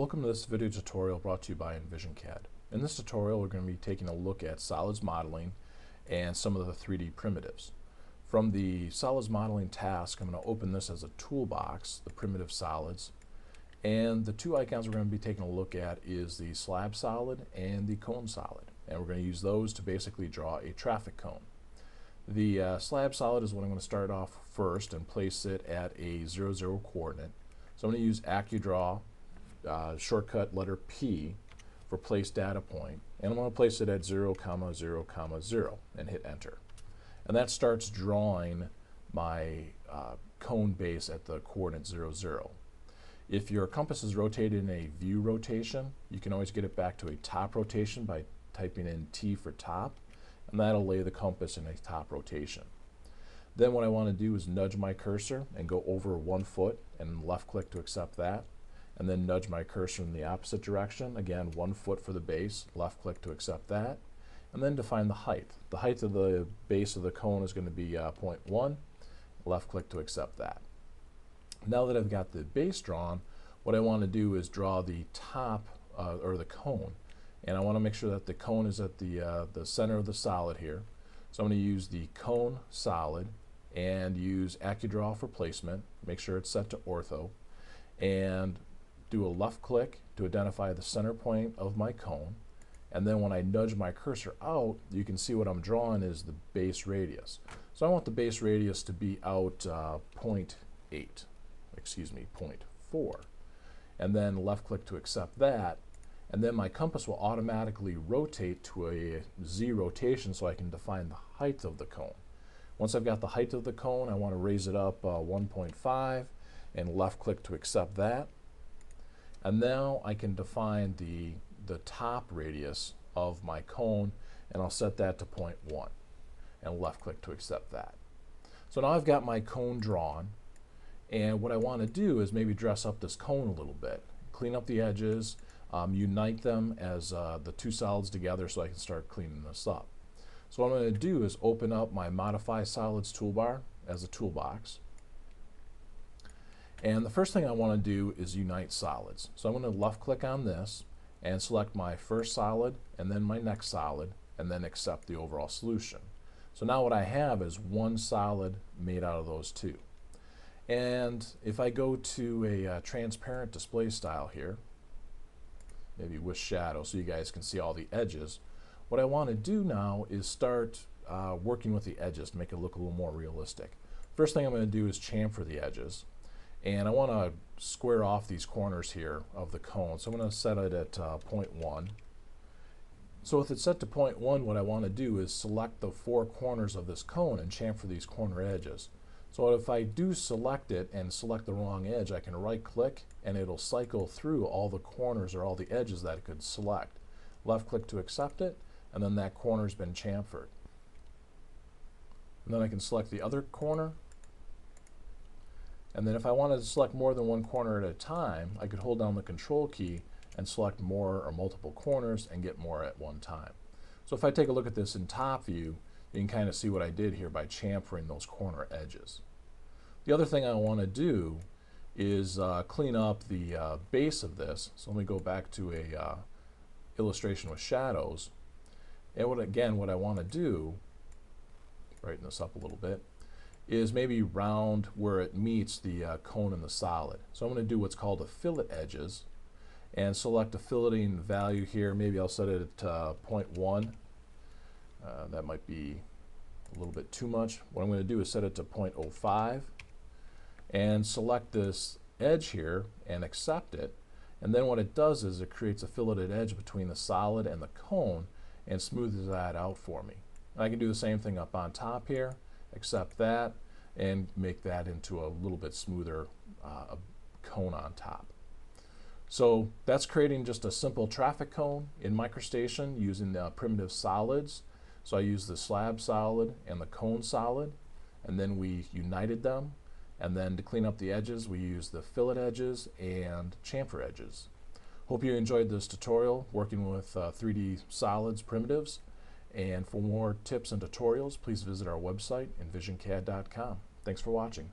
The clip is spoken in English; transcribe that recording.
Welcome to this video tutorial brought to you by EnvisionCAD. In this tutorial we're going to be taking a look at solids modeling and some of the 3D primitives. From the solids modeling task, I'm going to open this as a toolbox, the primitive solids, and the two icons we're going to be taking a look at is the slab solid and the cone solid, and we're going to use those to basically draw a traffic cone. The slab solid is what I'm going to start off first and place it at a 0, 0 coordinate. So I'm going to use AccuDraw, shortcut letter P for place data point, and I'm going to place it at 0, 0, 0 and hit enter. And that starts drawing my cone base at the coordinate 0, 0. If your compass is rotated in a view rotation, you can always get it back to a top rotation by typing in T for top, and that'll lay the compass in a top rotation. Then what I want to do is nudge my cursor and go over 1 foot and left click to accept that, and then nudge my cursor in the opposite direction, again 1 foot for the base, left click to accept that, and then define the height. The height of the base of the cone is going to be 0.1, left click to accept that. Now that I've got the base drawn, what I want to do is draw the top or the cone, and I want to make sure that the cone is at the center of the solid here. So I'm going to use the cone solid and use AccuDraw for placement, make sure it's set to ortho, and do a left click to identify the center point of my cone, and then when I nudge my cursor out, you can see what I'm drawing is the base radius. So I want the base radius to be out 0.8, excuse me, 0.4, and then left click to accept that, and then my compass will automatically rotate to a Z rotation so I can define the height of the cone. Once I've got the height of the cone, I want to raise it up 1.5 and left click to accept that. And now I can define the top radius of my cone, and I'll set that to 0.1 and left click to accept that. So now I've got my cone drawn, and what I want to do is maybe dress up this cone a little bit, clean up the edges, unite them as the two solids together so I can start cleaning this up. So what I'm going to do is open up my Modify Solids toolbar as a toolbox. And the first thing I want to do is unite solids. So I'm going to left click on this and select my first solid and then my next solid and then accept the overall solution. So now what I have is one solid made out of those two. And if I go to a transparent display style here, maybe with shadow so you guys can see all the edges, what I want to do now is start working with the edges to make it look a little more realistic. First thing I'm going to do is chamfer the edges, and I want to square off these corners here of the cone, so I'm going to set it at 0.1. So with it set to 0.1, what I want to do is select the four corners of this cone and chamfer these corner edges. So if I do select it and select the wrong edge, I can right click and it'll cycle through all the corners or all the edges that it could select. Left click to accept it, and then that corner's been chamfered. And then I can select the other corner, and then if I wanted to select more than one corner at a time, I could hold down the control key and select more or multiple corners and get more at one time. So if I take a look at this in top view, you can kind of see what I did here by chamfering those corner edges. The other thing I want to do is clean up the base of this. So let me go back to a illustration with shadows. And what I want to do, brighten this up a little bit, is maybe round where it meets the cone and the solid. So I'm going to do what's called a fillet edges and select a filleting value here. Maybe I'll set it at 0.1. That might be a little bit too much. What I'm going to do is set it to 0.05 and select this edge here and accept it. And then what it does is it creates a filleted edge between the solid and the cone and smooths that out for me. I can do the same thing up on top here, accept that, and make that into a little bit smoother cone on top. So that's creating just a simple traffic cone in MicroStation using the primitive solids. So I used the slab solid and the cone solid, and then we united them. And then to clean up the edges, we use the fillet edges and chamfer edges. Hope you enjoyed this tutorial working with 3D solids primitives. And for more tips and tutorials, please visit our website, envisioncad.com. Thanks for watching.